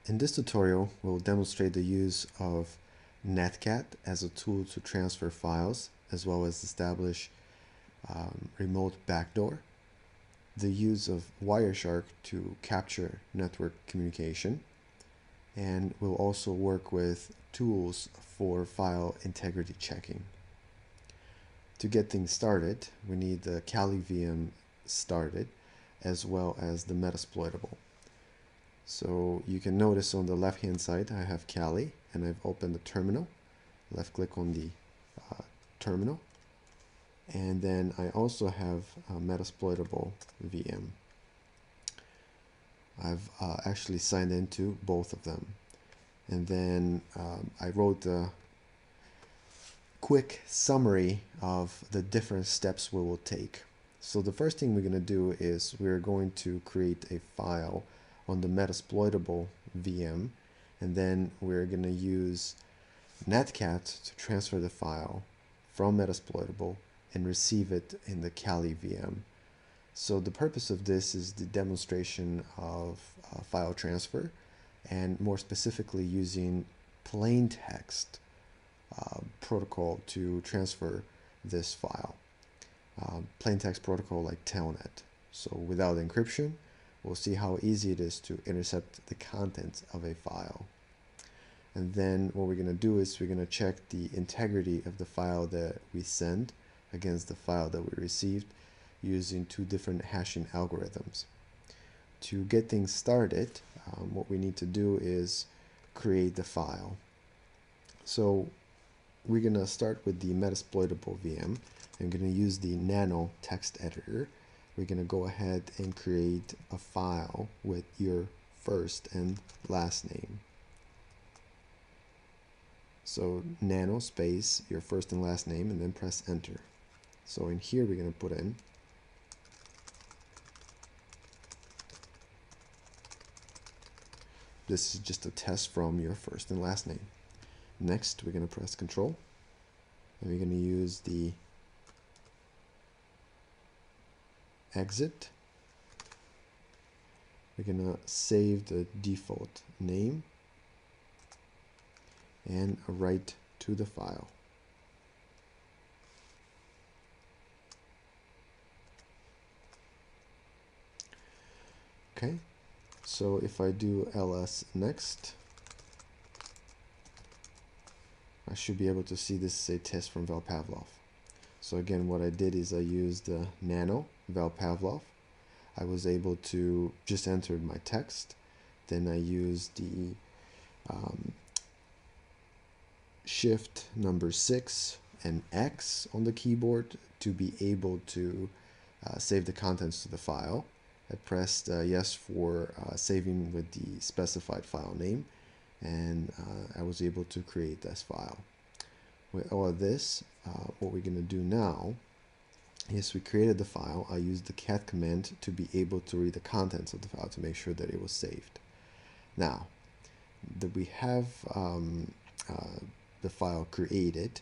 In this tutorial, we'll demonstrate the use of netcat as a tool to transfer files, as well as establish remote backdoor, the use of Wireshark to capture network communication, and we'll also work with tools for file integrity checking. To get things started, we need the Kali VM started, as well as the Metasploitable. So you can notice on the left hand side I have Kali, and I've opened the terminal. Left click on the terminal, and then I also have a Metasploitable VM. I've actually signed into both of them, and then I wrote a quick summary of the different steps we will take. So the first thing we're going to do is we're going to create a file on the Metasploitable VM, and then we're going to use netcat to transfer the file from Metasploitable and receive it in the Kali VM. So the purpose of this is the demonstration of file transfer, and more specifically using plain text protocol to transfer this file. Plain text protocol like Telnet. So without encryption, we'll see how easy it is to intercept the contents of a file. And then what we're going to do is we're going to check the integrity of the file that we send against the file that we received using two different hashing algorithms. To get things started, what we need to do is create the file. So we're going to start with the Metasploitable VM. I'm going to use the Nano text editor. We're going to go ahead and create a file with your first and last name. So nano space your first and last name, and then press enter. So in here we're going to put in this is just a test from your first and last name. Next we're going to press control, and we're going to use the exit. We're going to save the default name and a write to the file. Okay, so if I do ls next, I should be able to see this is a test from Val Pavlov. So again, what I did is I used the nano Val Pavlov. I was able to just enter my text. Then I used the shift number 6 and X on the keyboard to be able to save the contents to the file. I pressed yes for saving with the specified file name, and I was able to create this file. With all of this, what we're going to do now is we created the file. I used the cat command to be able to read the contents of the file to make sure that it was saved. Now that we have the file created,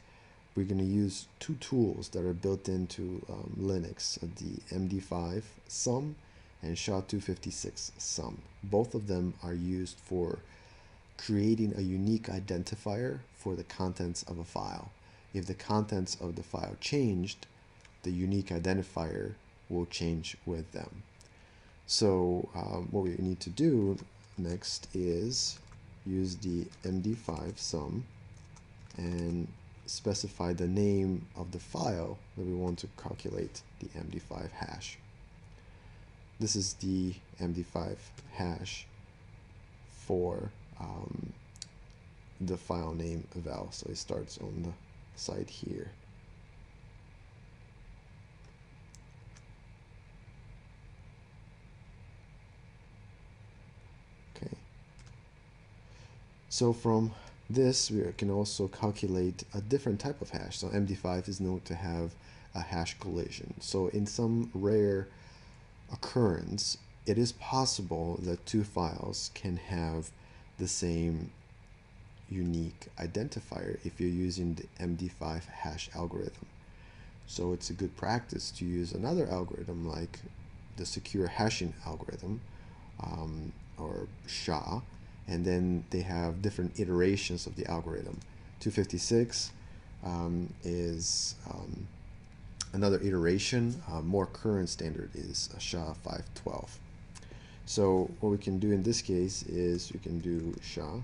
we're going to use two tools that are built into Linux, the MD5 sum and SHA-256 sum. Both of them are used for creating a unique identifier for the contents of a file. If the contents of the file changed, the unique identifier will change with them. So what we need to do next is use the MD5 sum and specify the name of the file that we want to calculate the MD5 hash. This is the MD5 hash for the file name val, so it starts on the side here. Okay, so from this we can also calculate a different type of hash. So MD5 is known to have a hash collision. So in some rare occurrence, it is possible that two files can have the same unique identifier if you're using the MD5 hash algorithm. So it's a good practice to use another algorithm like the secure hashing algorithm or SHA, and then they have different iterations of the algorithm. 256 is another iteration. More current standard is SHA-512. So what we can do in this case is we can do SHA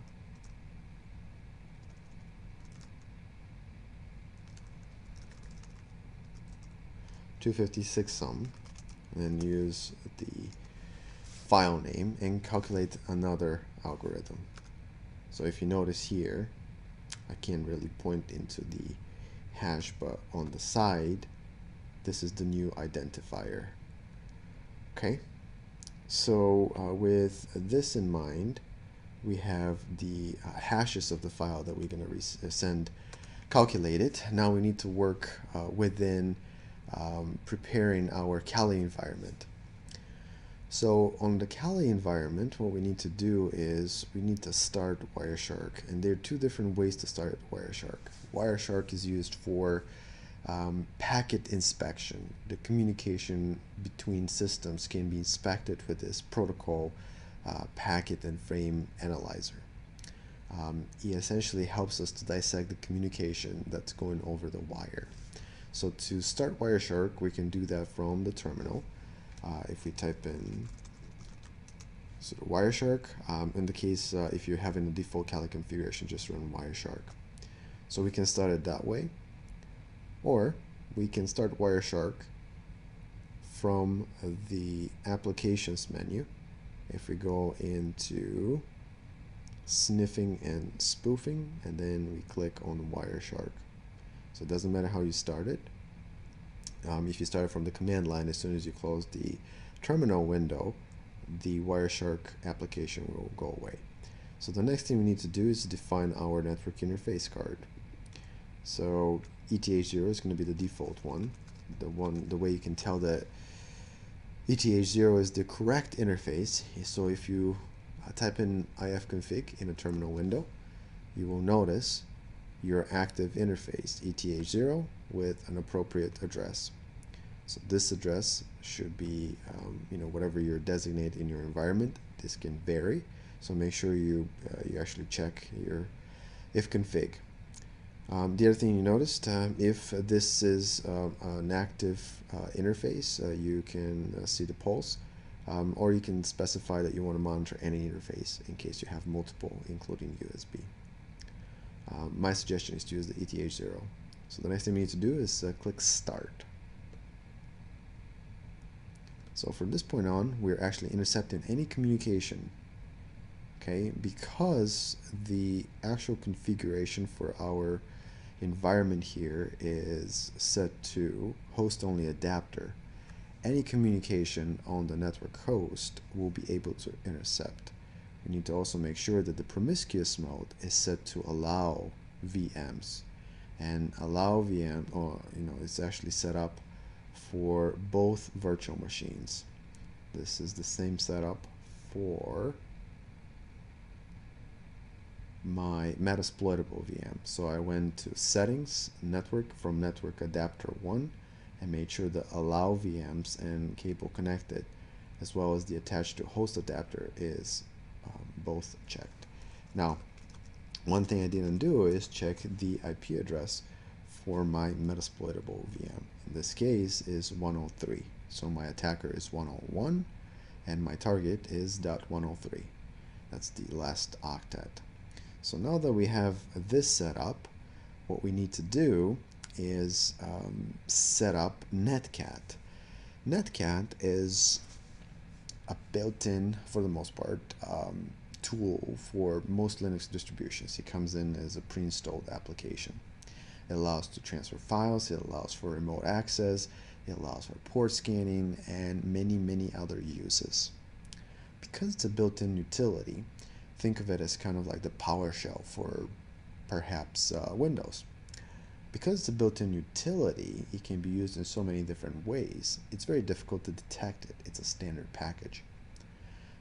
256 sum, and then use the file name and calculate another algorithm. So if you notice here, I can't really point into the hash, but on the side, this is the new identifier. Okay, so with this in mind, we have the hashes of the file that we're going to send calculated. Now we need to work within preparing our Kali environment. So on the Kali environment, what we need to do is we need to start Wireshark, and there are two different ways to start Wireshark. Wireshark is used for packet inspection. The communication between systems can be inspected with this protocol packet and frame analyzer. It essentially helps us to dissect the communication that's going over the wire. So to start Wireshark, we can do that from the terminal. If we type in Wireshark, in the case if you're having a default Kali configuration, just run Wireshark. So we can start it that way, or we can start Wireshark from the applications menu. If we go into sniffing and spoofing, and then we click on Wireshark. So it doesn't matter how you start it. If you start it from the command line, as soon as you close the terminal window, the Wireshark application will go away. So the next thing we need to do is define our network interface card. So ETH0 is going to be the default one. The way you can tell that ETH0 is the correct interface. So if you type in ifconfig in a terminal window, you will notice your active interface ETH0 with an appropriate address. So this address should be whatever you're designate in your environment. This can vary, so make sure you actually check your ifconfig. The other thing you noticed, if this is an active interface, you can see the pulse, or you can specify that you want to monitor any interface in case you have multiple, including USB. My suggestion is to use the ETH0. So the next thing we need to do is click Start. So from this point on, we're actually intercepting any communication, okay, because the actual configuration for our environment here is set to host-only adapter. Any communication on the network host will be able to intercept. We need to also make sure that the promiscuous mode is set to allow VMs, and allow VM, it's actually set up for both virtual machines. This is the same setup for my Metasploitable VM. So I went to settings, network, from network adapter 1, and made sure the allow VMs and cable connected, as well as the attached to host adapter, is both checked. Now, one thing I didn't do is check the IP address for my Metasploitable VM. In this case is 103. So my attacker is 101 and my target is .103. That's the last octet. So now that we have this set up, what we need to do is set up Netcat. Netcat is a built-in, for the most part, tool for most Linux distributions. It comes in as a pre-installed application. It allows to transfer files, it allows for remote access, it allows for port scanning, and many other uses. Because it's a built-in utility, think of it as kind of like the PowerShell for perhaps Windows. Because it's a built-in utility, it can be used in so many different ways. It's very difficult to detect it. It's a standard package.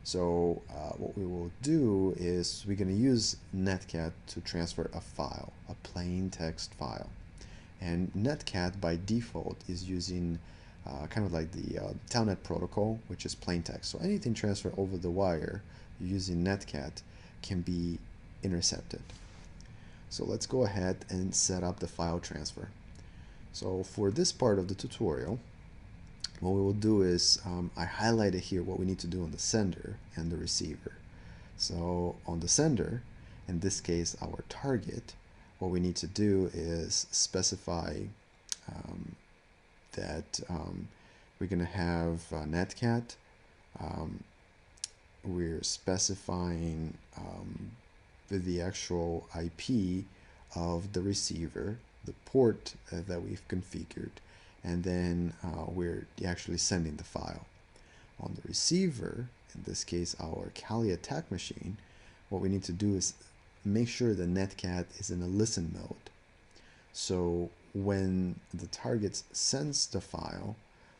So what we will do is we're going to use Netcat to transfer a file, a plain text file. And Netcat by default is using kind of like the Telnet protocol, which is plain text. So anything transferred over the wire using Netcat can be intercepted. So let's go ahead and set up the file transfer. So for this part of the tutorial, what we will do is I highlighted here what we need to do on the sender and the receiver. So on the sender, in this case our target, what we need to do is specify that we're going to have netcat. We're specifying the actual IP of the receiver, the port that we've configured, and then we're actually sending the file. On the receiver, in this case our Kali attack machine, what we need to do is make sure the netcat is in a listen mode. So when the target sends the file,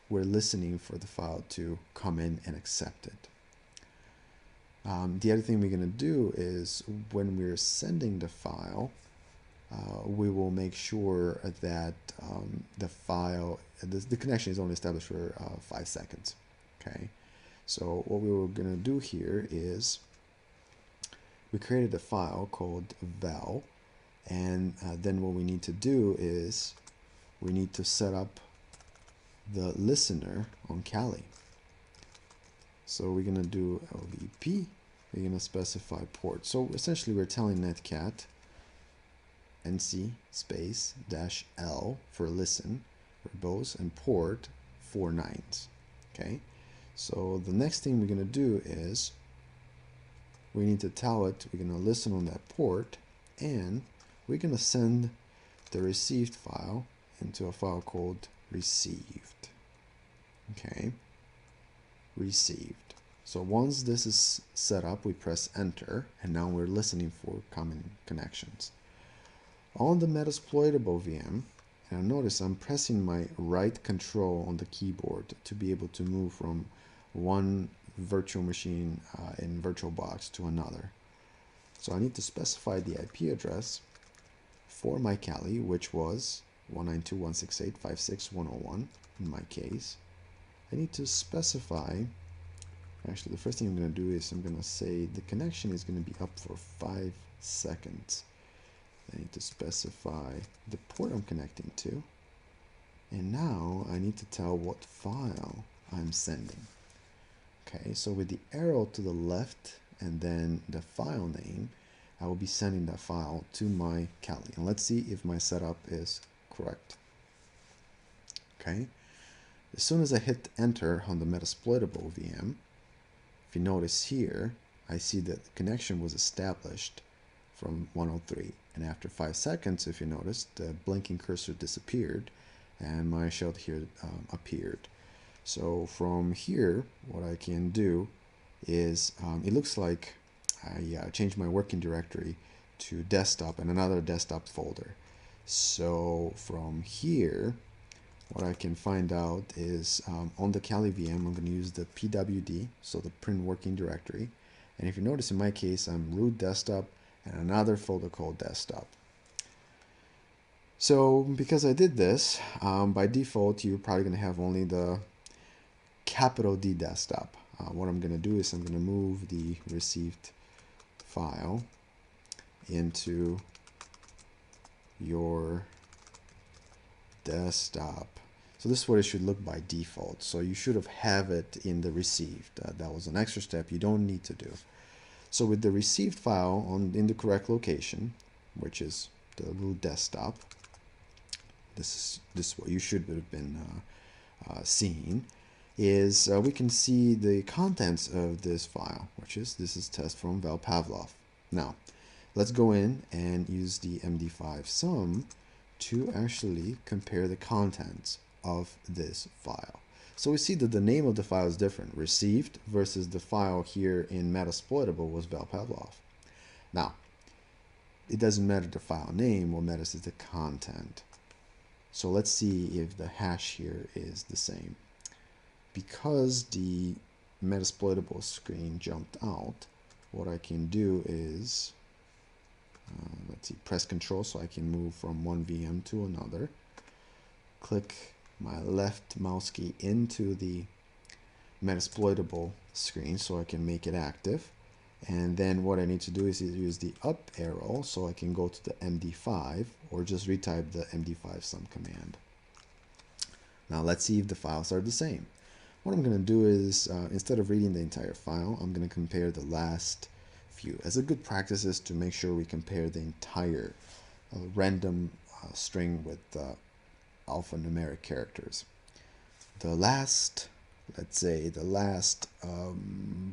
we're listening for the file to come in and accept it. The other thing we're going to do is when we're sending the file, we will make sure that the file, the connection is only established for 5 seconds. Okay, so what we were going to do here is we created a file called val, and then what we need to do is we need to set up the listener on Kali. So we're going to do LVP, we're going to specify port. So essentially we're telling netcat NC space -L for listen, verbose, and port 49s. Okay, so the next thing we're going to do is we need to tell it we're going to listen on that port, and we're going to send the received file into a file called received. Okay, received. So once this is set up, we press enter, and now we're listening for common connections. On the Metasploitable VM, and notice I'm pressing my right control on the keyboard to be able to move from one virtual machine in VirtualBox to another. So I need to specify the IP address for my Kali, which was 192.168.56.101 in my case. I need to specify, actually the first thing I'm going to do is I'm going to say the connection is going to be up for 5 seconds. I need to specify the port I'm connecting to, and now I need to tell what file I'm sending. Okay, so with the arrow to the left and then the file name, I will be sending that file to my Kali. And let's see if my setup is correct. Okay, as soon as I hit enter on the Metasploitable VM, if you notice here, I see that the connection was established from 103. And after 5 seconds, if you notice, the blinking cursor disappeared and my shell here appeared. So from here, what I can do is, it looks like I changed my working directory to desktop and another desktop folder. So from here, what I can find out is on the Kali VM, I'm going to use the pwd, so the print working directory. And if you notice in my case, I'm root desktop and another folder called desktop. So because I did this, by default, you're probably going to have only the capital D desktop. What I'm going to do is I'm going to move the received file into your desktop. So this is what it should look by default. So you should have it in the received. That was an extra step you don't need to do. So with the received file in the correct location, which is the root desktop, this is what you should have been seeing, is we can see the contents of this file, which is this is test from Val Pavlov. Now, let's go in and use the MD5 sum to actually compare the contents of this file. So we see that the name of the file is different. Received versus the file here in Metasploitable was Val Pavlov. Now, it doesn't matter the file name, what matters is the content. So let's see if the hash here is the same. Because the Metasploitable screen jumped out, what I can do is, let's see, press Control so I can move from one VM to another. Click my left mouse key into the Metasploitable screen so I can make it active. And then what I need to do is use the up arrow so I can go to the MD5 or just retype the MD5 sum command. Now let's see if the files are the same. What I'm going to do is, instead of reading the entire file, I'm going to compare the last few. As a good practice is to make sure we compare the entire random string with alphanumeric characters. The last, let's say, the last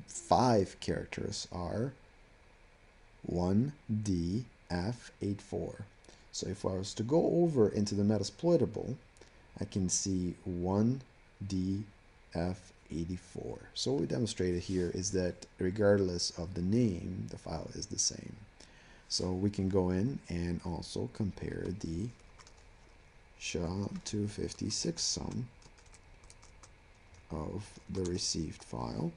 5 characters are 1DF84. So if I was to go over into the metasploitable, I can see 1DF84. So what we demonstrated here is that regardless of the name, the file is the same. So we can go in and also compare the SHA-256 sum of the received file,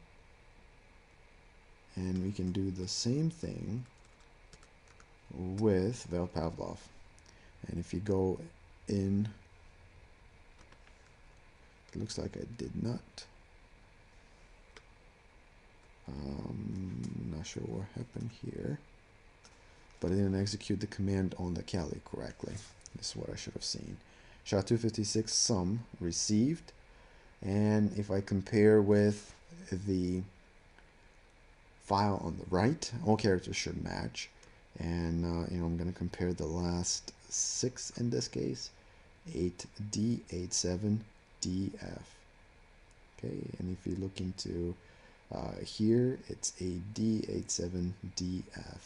and we can do the same thing with Vel-Pavlov. And if you go in, it looks like I did not. Not sure what happened here, but I didn't execute the command on the Kali correctly. This is what I should have seen. SHA-256 sum received, and if I compare with the file on the right, all characters should match. And I'm going to compare the last 6 in this case, 8D, 87DF. Okay, and if you look into here, it's AD87DF.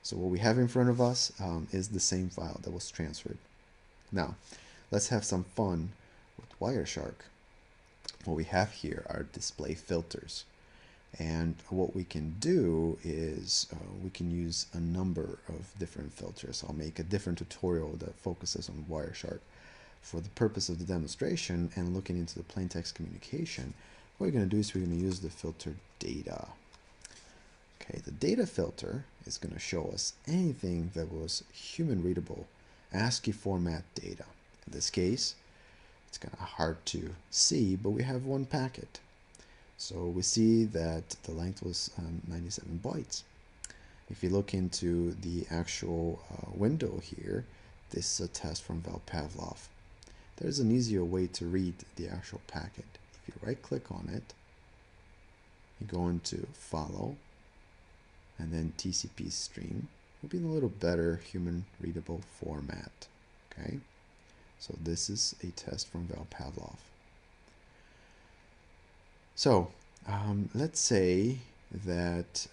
So what we have in front of us is the same file that was transferred. Now, let's have some fun with Wireshark. What we have here are display filters. And what we can do is we can use a number of different filters. I'll make a different tutorial that focuses on Wireshark. For the purpose of the demonstration and looking into the plain text communication, what we're going to do is we're going to use the filter data. Okay, the data filter is going to show us anything that was human readable ASCII format data. In this case, it's kind of hard to see, but we have one packet. So we see that the length was 97 bytes. If you look into the actual window here, this is a test from Vel-Pavlov. There's an easier way to read the actual packet. If you right click on it, you go into follow, and then TCP stream will be in a little better human readable format. Okay, so this is a test from Vel-Pavlov. So let's say that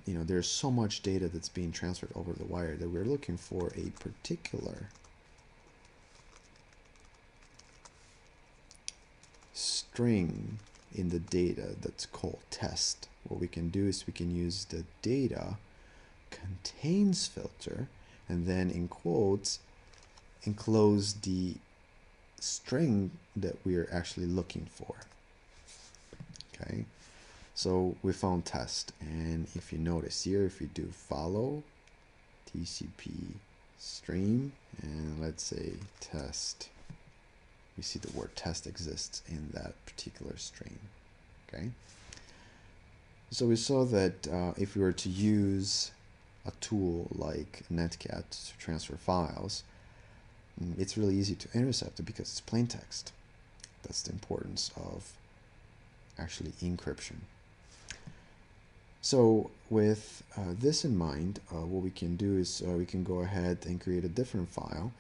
there's so much data that's being transferred over the wire that we're looking for a particular string in the data that's called test. What we can do is we can use the data contains filter and then in quotes enclose the string that we're actually looking for. Okay, so we found test, and if you notice here, if you do follow TCP stream and let's say test, we see the word test exists in that particular string. Okay, so we saw that if we were to use a tool like Netcat to transfer files, it's really easy to intercept it because it's plain text. That's the importance of actually encryption. So with this in mind, what we can do is we can go ahead and create a different file.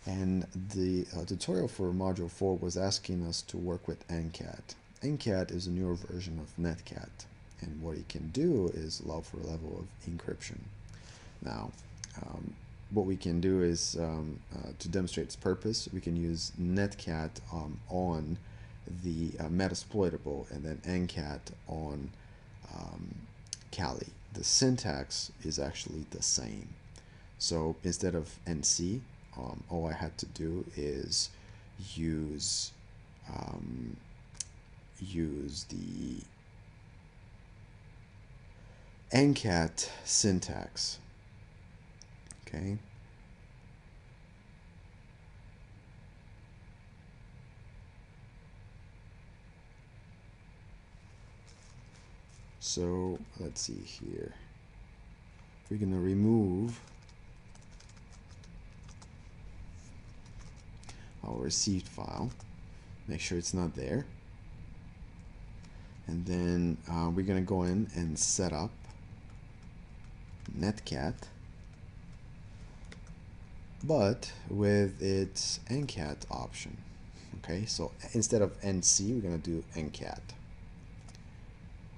And the tutorial for module 4 was asking us to work with NCAT. NCAT is a newer version of Netcat, and what it can do is allow for a level of encryption. Now, what we can do is to demonstrate its purpose, we can use Netcat on the Metasploitable and then NCAT on Kali. The syntax is actually the same. So instead of NC, all I had to do is use the NCAT syntax. Okay. So let's see here. we're going to remove our received file, make sure it's not there, and then we're going to go in and set up netcat, but with its ncat option. Okay, so instead of nc, we're going to do ncat.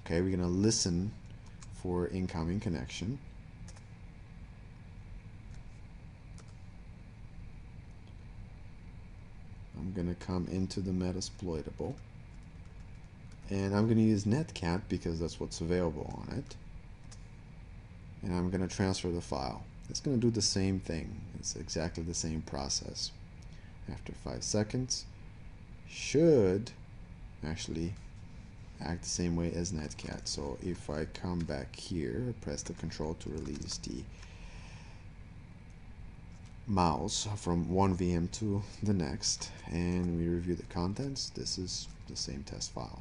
Okay, we're going to listen for incoming connection. I'm going to come into the Metasploitable, and I'm going to use netcat because that's what's available on it, and I'm going to transfer the file. It's going to do the same thing. It's exactly the same process. After 5 seconds, should actually act the same way as netcat. So if I come back here, press the control to release the mouse from one VM to the next, and we review the contents, this is the same test file.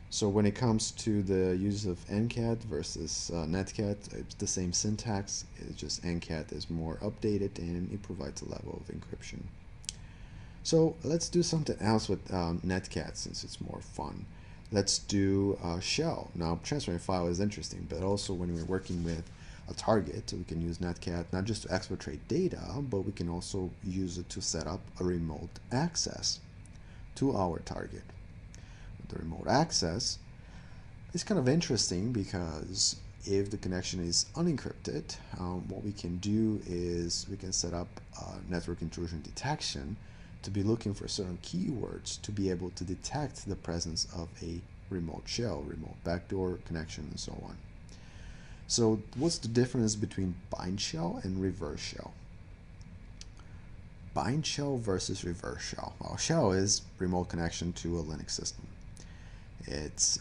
So when it comes to the use of ncat versus netcat, it's the same syntax. It's just ncat is more updated and it provides a level of encryption. So let's do something else with netcat since it's more fun. Let's do shell. Now, transferring a file is interesting, but also when we're working with a target, we can use netcat not just to exfiltrate data, but we can also use it to set up a remote access to our target. The remote access is kind of interesting because if the connection is unencrypted, what we can do is we can set up network intrusion detection to be looking for certain keywords to be able to detect the presence of a remote shell, remote backdoor connection, and so on. So what's the difference between bind shell and reverse shell? Bind shell versus reverse shell. Well, shell is remote connection to a Linux system. It's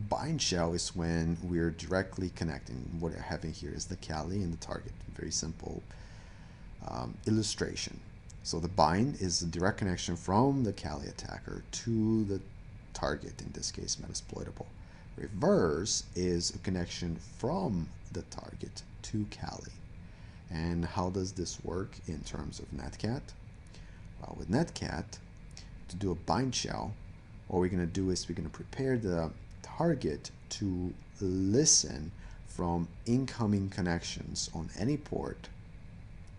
bind shell is when we're directly connecting. What we're having here is the Kali and the target. Very simple illustration. So the bind is a direct connection from the Kali attacker to the target, in this case Metasploitable. Reverse is a connection from the target to Kali. And how does this work in terms of netcat? Well, with netcat, to do a bind shell, what we're going to do is we're going to prepare the target to listen from incoming connections on any port.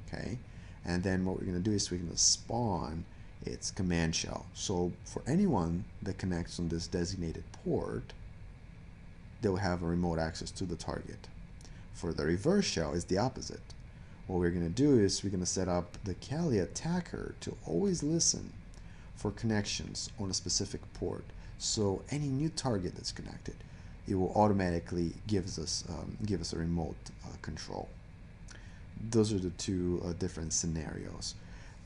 Okay, and then what we're going to do is we're going to spawn its command shell. So for anyone that connects on this designated port, they'll have a remote access to the target. For the reverse shell, it's the opposite. What we're going to do is we're going to set up the Kali attacker to always listen for connections on a specific port. So any new target that's connected, it will automatically give us a remote control. Those are the two different scenarios.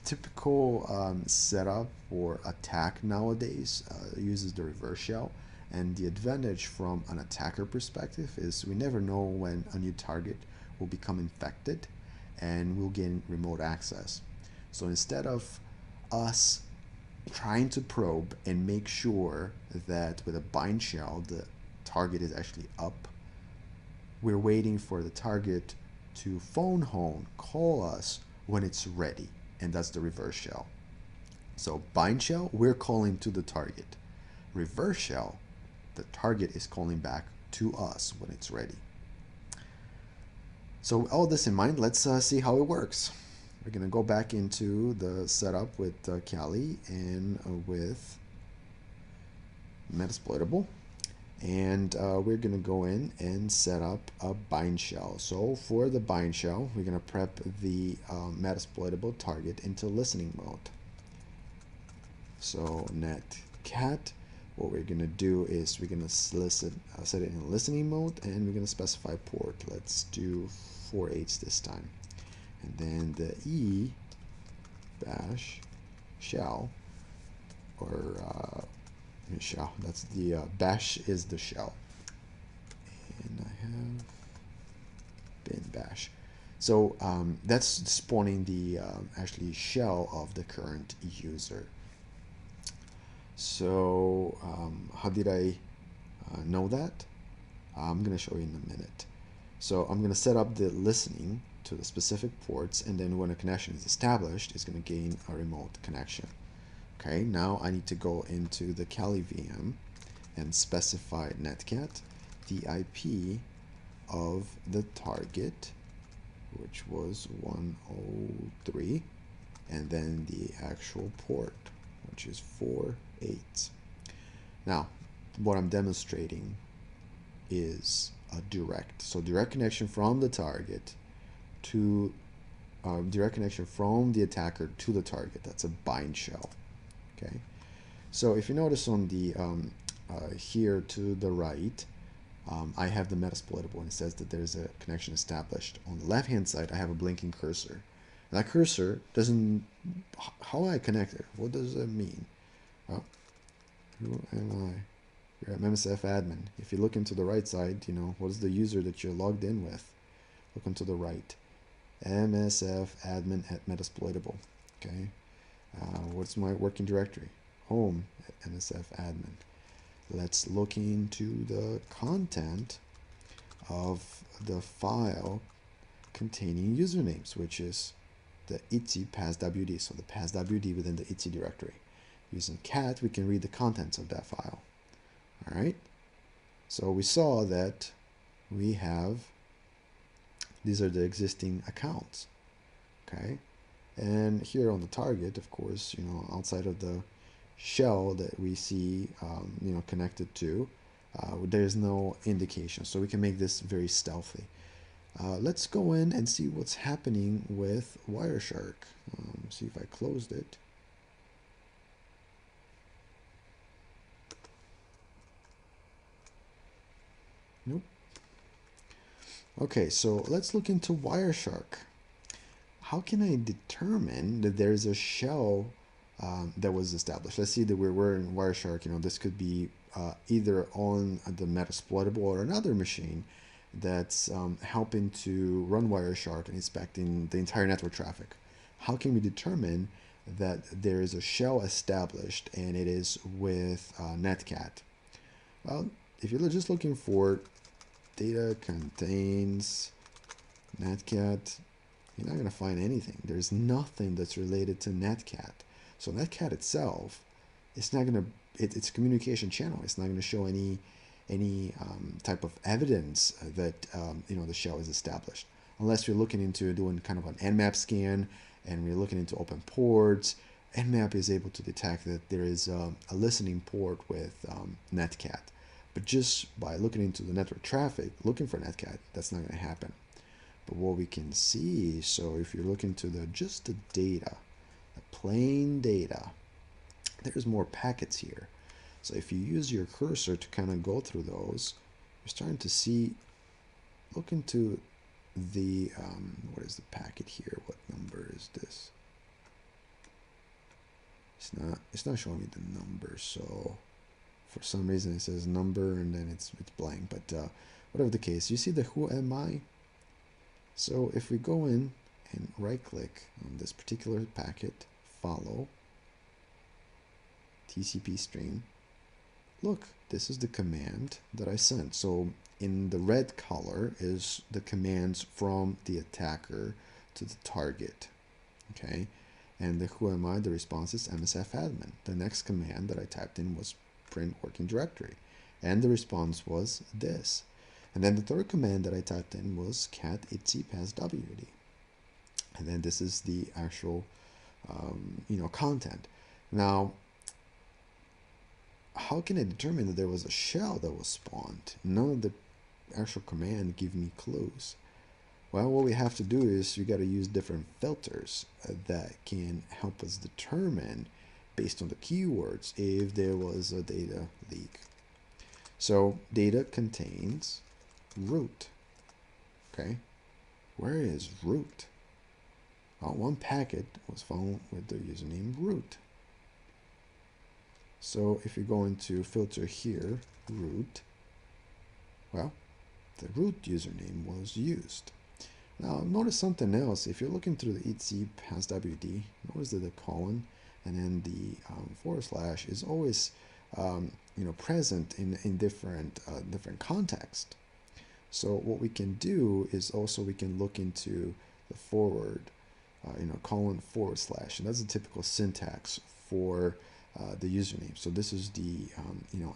Typical setup for attack nowadays uses the reverse shell, and the advantage from an attacker perspective is we never know when a new target will become infected and we'll gain remote access. So instead of us trying to probe and make sure that with a bind shell the target is actually up, we're waiting for the target to phone home, call us when it's ready, and that's the reverse shell. So bind shell, we're calling to the target. Reverse shell, the target is calling back to us when it's ready. So with all this in mind, let's see how it works. We're going to go back into the setup with Kali and with Metasploitable, and we're going to go in and set up a bind shell. So for the bind shell, we're going to prep the Metasploitable target into listening mode. So netcat, what we're going to do is we're going to set it in listening mode, and we're going to specify port. Let's do 4H this time. And then the E bash shell, or shell, that's the bash is the shell. And I have bin bash. So that's spawning the actually shell of the current user. So how did I know that? I'm going to show you in a minute. So I'm going to set up the listening to the specific ports, and then when a connection is established, it's going to gain a remote connection. Okay, now I need to go into the Kali VM and specify netcat, the IP of the target, which was 103, and then the actual port, which is 48. Now, what I'm demonstrating is a direct connection from the target to direct connection from the attacker to the target. That's a bind shell. Okay, so if you notice on the here to the right, I have the metasplittable, and it says that there's a connection established. On the left hand side, I have a blinking cursor. And that cursor doesn't, how I connect it, what does that mean? Well, who am I? You're at MSF admin. If you look into the right side, you know, what is the user that you're logged in with? Look into the right. MSF admin at Metasploitable. Okay. What's my working directory? Home at MSF admin. Let's look into the content of the file containing usernames, which is the ITSI passwd, so the passwd within the ITSI directory. Using cat, we can read the contents of that file. All right, so we saw that we have, these are the existing accounts, okay, and here on the target, of course, you know, outside of the shell that we see, you know, connected to, there's no indication, so we can make this very stealthy. Let's go in and see what's happening with Wireshark. See if I closed it. Nope. Okay, so let's look into Wireshark. How can I determine that there's a shell that was established? Let's see that we're in Wireshark. You know, this could be either on the Metasploitable or another machine that's helping to run Wireshark and inspecting the entire network traffic. How can we determine that there is a shell established and it is with netcat? Well, if you're just looking for data contains netcat, you're not going to find anything. There's nothing that's related to netcat. So netcat itself, it's not going to, it's a communication channel. It's not going to show any type of evidence that you know, the shell is established, unless you're looking into doing kind of an Nmap scan and we're looking into open ports. Nmap is able to detect that there is a listening port with netcat. But just by looking into the network traffic, looking for netcat, that's not going to happen. But what we can see, so if you're looking to just the data, the plain data, there's more packets here. So if you use your cursor to kind of go through those, you're starting to see, look into the, what is the packet here? What number is this? It's not showing me the number, so for some reason it says number and then it's blank, but whatever the case, you see the who am I? So if we go in and right click on this particular packet, follow TCP stream, look, this is the command that I sent. So in the red color is the commands from the attacker to the target, okay? And the who am I, the response is MSF admin. The next command that I typed in was print working directory, and the response was this. And then the third command that I typed in was cat ITSI passwd, and then this is the actual you know, content. Now, how can I determine that there was a shell that was spawned? None of the actual command give me clues. Well, what we have to do is we got to use different filters that can help us determine, based on the keywords, if there was a data leak. So data contains root. Okay, where is root? Well, one packet was found with the username root. So if you go into filter here, root, well, the root username was used. Now notice something else. If you're looking through the ITSI passwd, notice that the colon and then the / is always you know, present in different different context. So what we can do is also we can look into the forward, colon /, and that's a typical syntax for the username. So this is the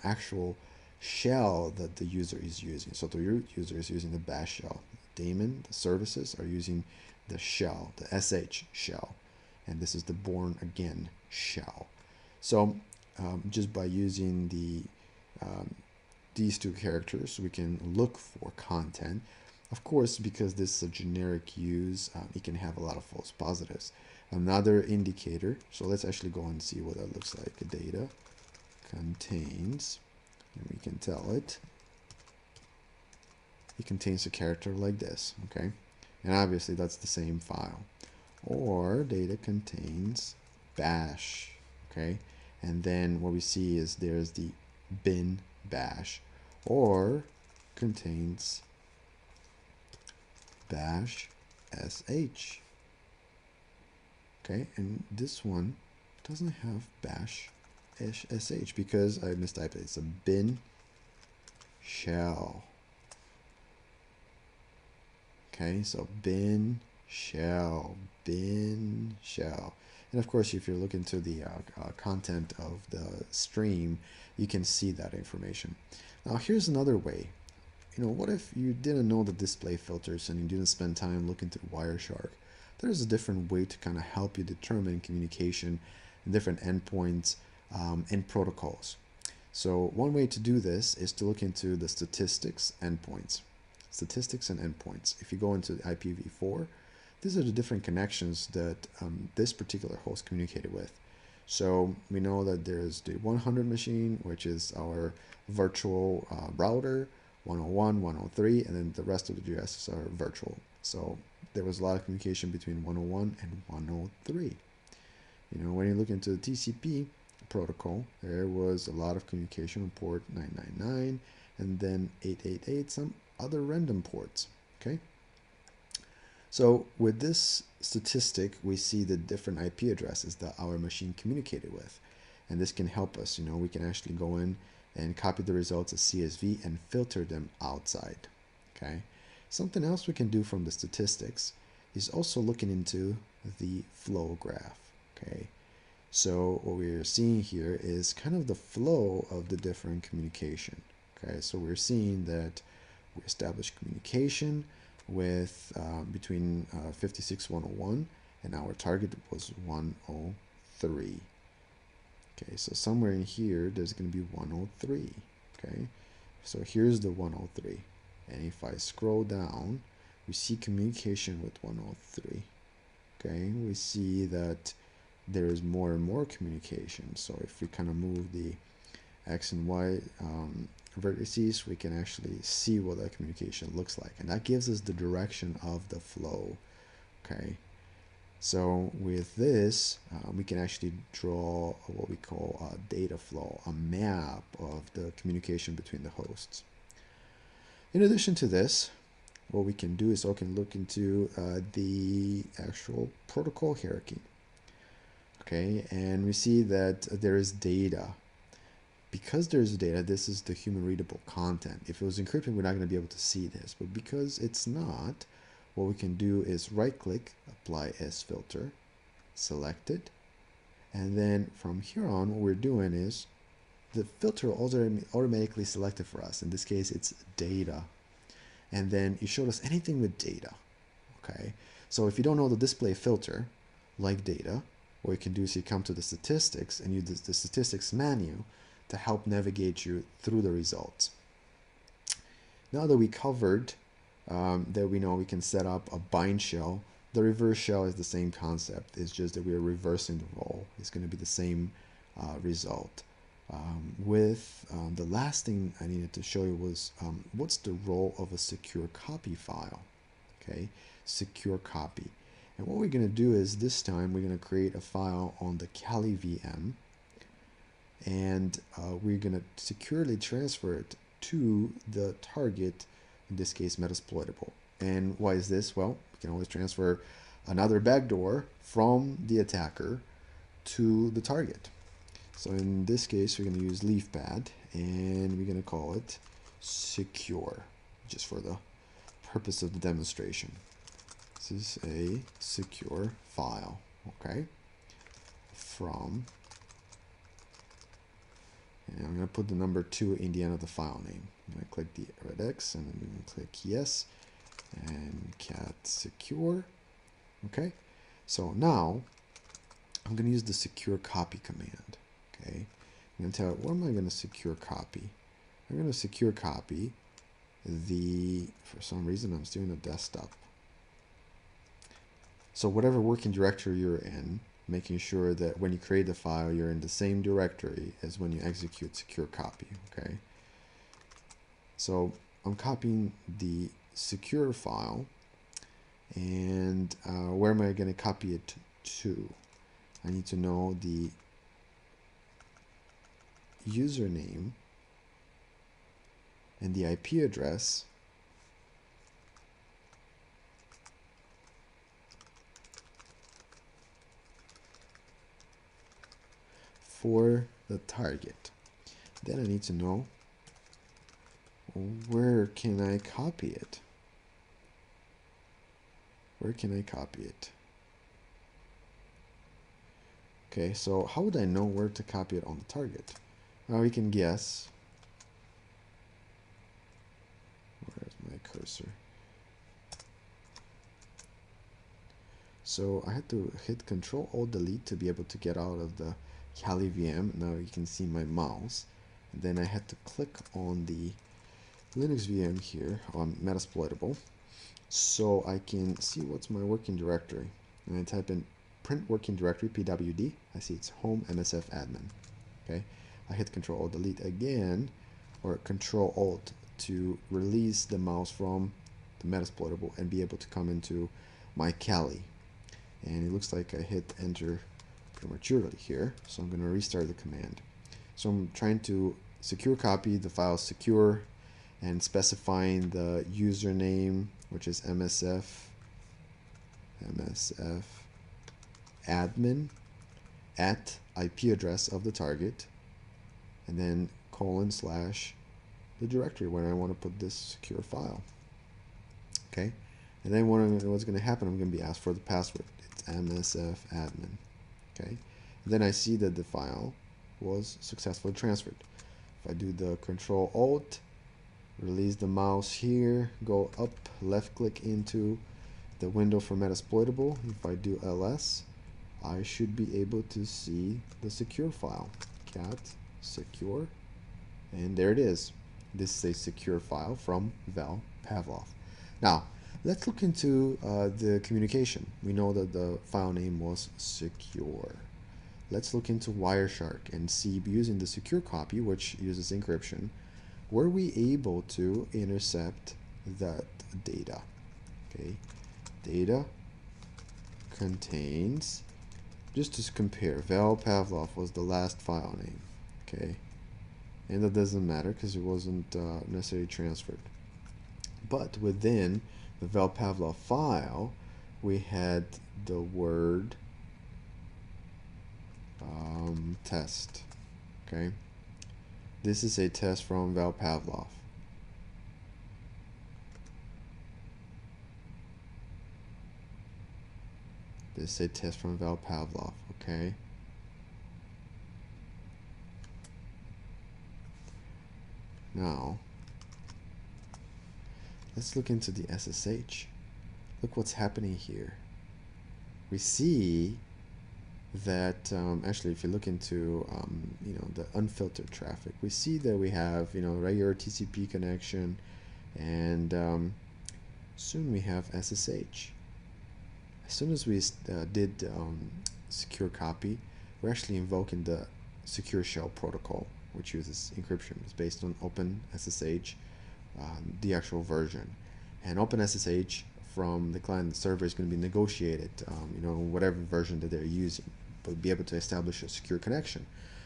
actual shell that the user is using. So the root user is using the bash shell. Daemon, the services, are using the shell, the sh shell, and this is the born again shell. So just by using these two characters, we can look for content. Of course, because this is a generic use, it can have a lot of false positives. Another indicator, so let's actually go and see what that looks like. Data contains, and we can tell it contains a character like this, okay? And obviously that's the same file. Or data contains bash, okay? And then what we see is there's the bin bash, or contains bash sh, okay? And this one doesn't have bash sh because I mistyped it. It's a bin shell. Okay, so bin shell. And of course, if you're looking to the content of the stream, you can see that information. Now, here's another way. What if you didn't know the display filters and you didn't spend time looking through Wireshark? There's a different way to kind of help you determine communication and different endpoints and protocols. So one way to do this is to look into the statistics endpoints. Statistics and endpoints. If you go into IPv4, these are the different connections that this particular host communicated with. So we know that there's the 100 machine, which is our virtual router, 101, 103, and then the rest of the addresses are virtual. So there was a lot of communication between 101 and 103. When you look into the TCP protocol, there was a lot of communication on port 999 and then 888, some other random ports, okay? So with this statistic, we see the different IP addresses that our machine communicated with. And this can help us, we can actually go in and copy the results as CSV and filter them outside, okay? Something else we can do from the statistics is also looking into the flow graph, okay? So what we're seeing here is kind of the flow of the different communication, okay? So we're seeing that we established communication with between 56101 and our target was 103. Okay, so somewhere in here there's going to be 103. Okay, so here's the 103, and if I scroll down, we see communication with 103. Okay, we see that there is more and more communication. So if we kind of move the X and Y vertices, we can actually see what that communication looks like, and that gives us the direction of the flow. Okay, so with this we can actually draw what we call a data flow, a map of the communication between the hosts. In addition to this, what we can do is we can look into the actual protocol hierarchy. Okay, and we see that there is data. Because there's data, this is the human readable content. If it was encrypted, we're not going to be able to see this. But because it's not, what we can do is right click, apply as filter, select it. And then from here on, what we're doing is the filter automatically selected for us. In this case, it's data. And then it showed us anything with data. Okay, so if you don't know the display filter, like data, what you can do is you come to the statistics and use the statistics menu to help navigate you through the results. Now that we covered that we know we can set up a bind shell, the reverse shell is the same concept. It's just that we are reversing the role. It's going to be the same result. The last thing I needed to show you was what's the role of a secure copy file. Okay, secure copy. And what we're going to do is this time we're going to create a file on the Kali VM, and we're going to securely transfer it to the target, in this case Metasploitable. And why is this? Well, we can always transfer another backdoor from the attacker to the target. So in this case, we're going to use leafpad, and we're going to call it secure. just for the purpose of the demonstration. This is a secure file, okay, from, and I'm going to put the number 2 in the end of the file name. I'm going to click the red X and then I'm going to click yes and cat secure. Okay, so now I'm going to use the secure copy command. Okay, I'm going to tell it, what am I going to secure copy? I'm going to secure copy for some reason I'm still in the desktop. So whatever working directory you're in, making sure that when you create the file, you're in the same directory as when you execute secure copy. Okay, so I'm copying the secure file, and where am I going to copy it to? I need to know the username and the IP address for the target. Then I need to know, where can I copy it? Where can I copy it? Okay, so how would I know where to copy it on the target? Now we can guess. Where's my cursor? So I had to hit Control-Alt-Delete to be able to get out of the Kali VM. Now you can see my mouse. And then I had to click on the Linux VM here on Metasploitable, so I can see what's my working directory. And I type in print working directory pwd. I see it's home MSF admin. Okay, I hit Control-Alt-Delete again, or Control-Alt to release the mouse from the Metasploitable and be able to come into my Kali. And it looks like I hit enter prematurely here, so I'm going to restart the command. So I'm trying to secure copy the file secure and specifying the username, which is MSF admin at IP address of the target, and then / the directory where I want to put this secure file. Okay, and then what's going to happen, I'm going to be asked for the password. It's MSF admin. Okay, and then I see that the file was successfully transferred. If I do the Control-Alt, release the mouse here, go up, left click into the window for Metasploitable. If I do ls, I should be able to see the secure file, cat secure, and there it is. This is a secure file from Val Pavlov. Now let's look into the communication. We know that the file name was secure. Let's look into Wireshark and see, using the secure copy, which uses encryption, were we able to intercept that data? Okay, data contains, just to compare, Val Pavlov was the last file name. Okay, and that doesn't matter because it wasn't necessarily transferred. But within the Val Pavlov file, we had the word test. Okay, this is a test from Val Pavlov. This is a test from Val Pavlov. Okay, now let's look into the SSH. Look what's happening here. We see that actually, if you look into the unfiltered traffic, we see that we have regular TCP connection, and soon we have SSH. As soon as we did secure copy, we're actually invoking the secure shell protocol, which uses encryption. It's based on OpenSSH, the actual version, and OpenSSH from the client and the server is going to be negotiated, whatever version that they're using, but be able to establish a secure connection,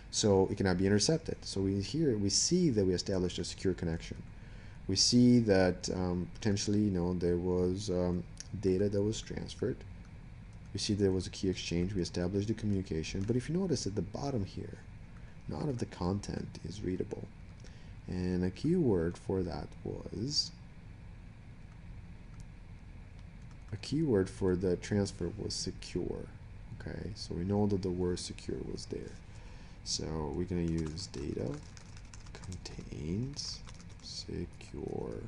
so it cannot be intercepted. So we see that we established a secure connection. We see that potentially, there was data that was transferred. We see there was a key exchange. We established the communication. But if you notice at the bottom here, none of the content is readable, and a keyword for that was keyword for the transfer was secure. Okay, so we know that the word secure was there. So we're going to use data contains secure.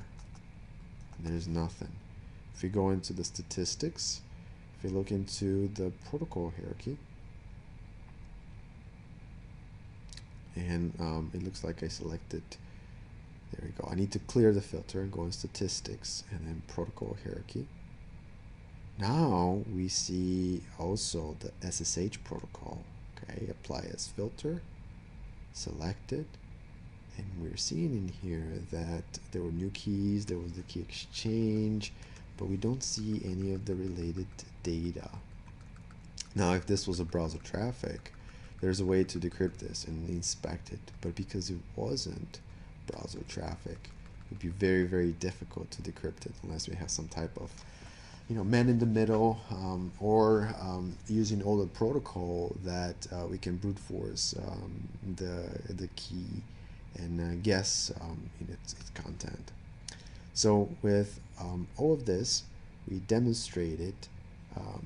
There's nothing. If you go into the statistics, if you look into the protocol hierarchy, and it looks like I selected, there we go. I need to clear the filter and go in statistics and then protocol hierarchy. Now we see also the SSH protocol. Okay, apply as filter, selected, and we're seeing in here that there were new keys, there was the key exchange, but we don't see any of the related data. Now if this was a browser traffic, there's a way to decrypt this and inspect it, but because it wasn't browser traffic, it would be very, very difficult to decrypt it unless we have some type of man in the middle, or using older protocol that we can brute force the key and guess its content. So with all of this, we demonstrated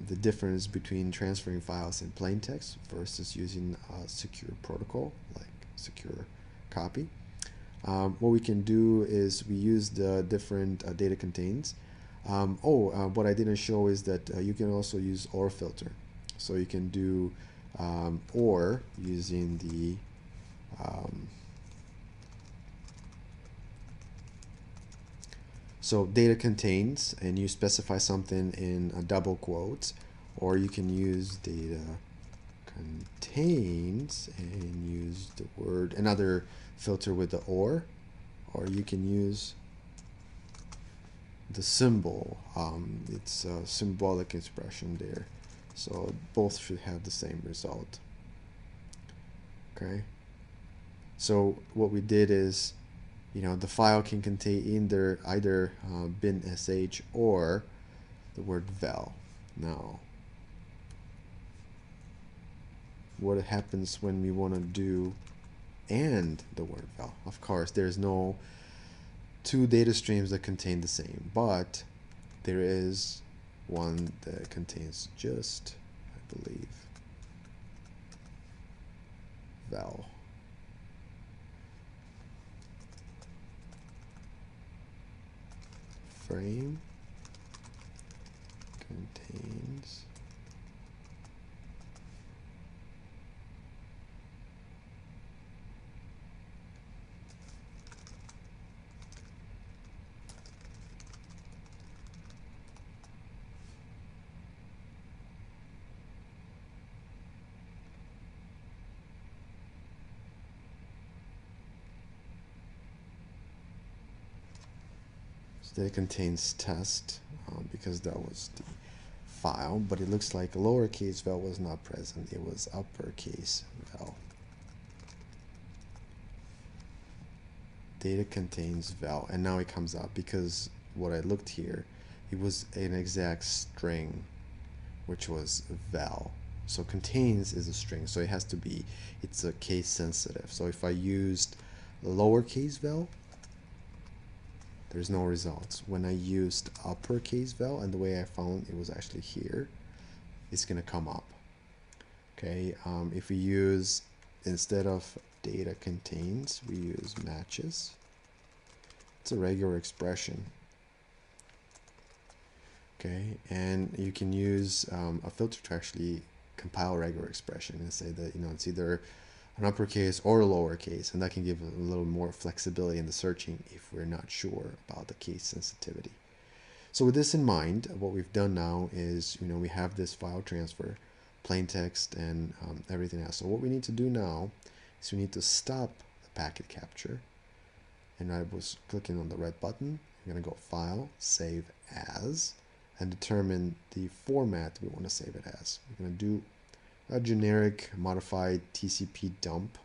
the difference between transferring files in plain text versus using a secure protocol like secure copy. What we can do is we use the different data contains. What I didn't show is that you can also use OR filter. So you can do OR using the so data contains, and you specify something in a double quotes, or you can use data contains and use the word, another filter with the or you can use the symbol. It's a symbolic expression there, so both should have the same result. Okay, so what we did is, the file can contain either bin sh or the word val. Now what happens when we want to do and the word val? Of course, there's no two data streams that contain the same, but there is one that contains just, I believe, val. Frame contains that it contains test, because that was the file, but it looks like lowercase val was not present. It was uppercase val. Data contains val, and now it comes up because what I looked here, it was an exact string, which was val. So contains is a string, so it has to be, it's a case sensitive. So if I used lowercase val, there's no results. When I used uppercase val, and the way I found it was actually here, it's gonna come up. Okay, if we use, instead of data contains, we use matches. It's a regular expression. Okay, and you can use a filter to actually compile a regular expression and say that it's either an uppercase or a lowercase, and that can give a little more flexibility in the searching if we're not sure about the case sensitivity. So with this in mind, what we've done now is, we have this file transfer, plain text, and everything else. So what we need to do now is we need to stop the packet capture, and I was clicking on the red button. I'm going to go File, Save As, and determine the format we want to save it as. We're going to do a generic modified TCP dump,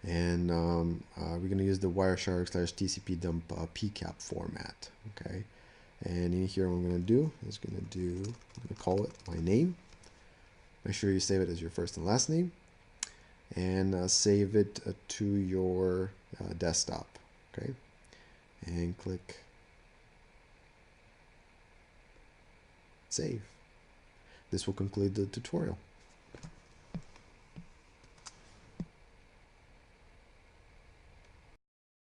and we're going to use the Wireshark/TCP dump PCAP format. Okay, and in here what I'm going to do is I'm going to call it my name. Make sure you save it as your first and last name, and save it to your desktop. Okay, and click save. This will conclude the tutorial.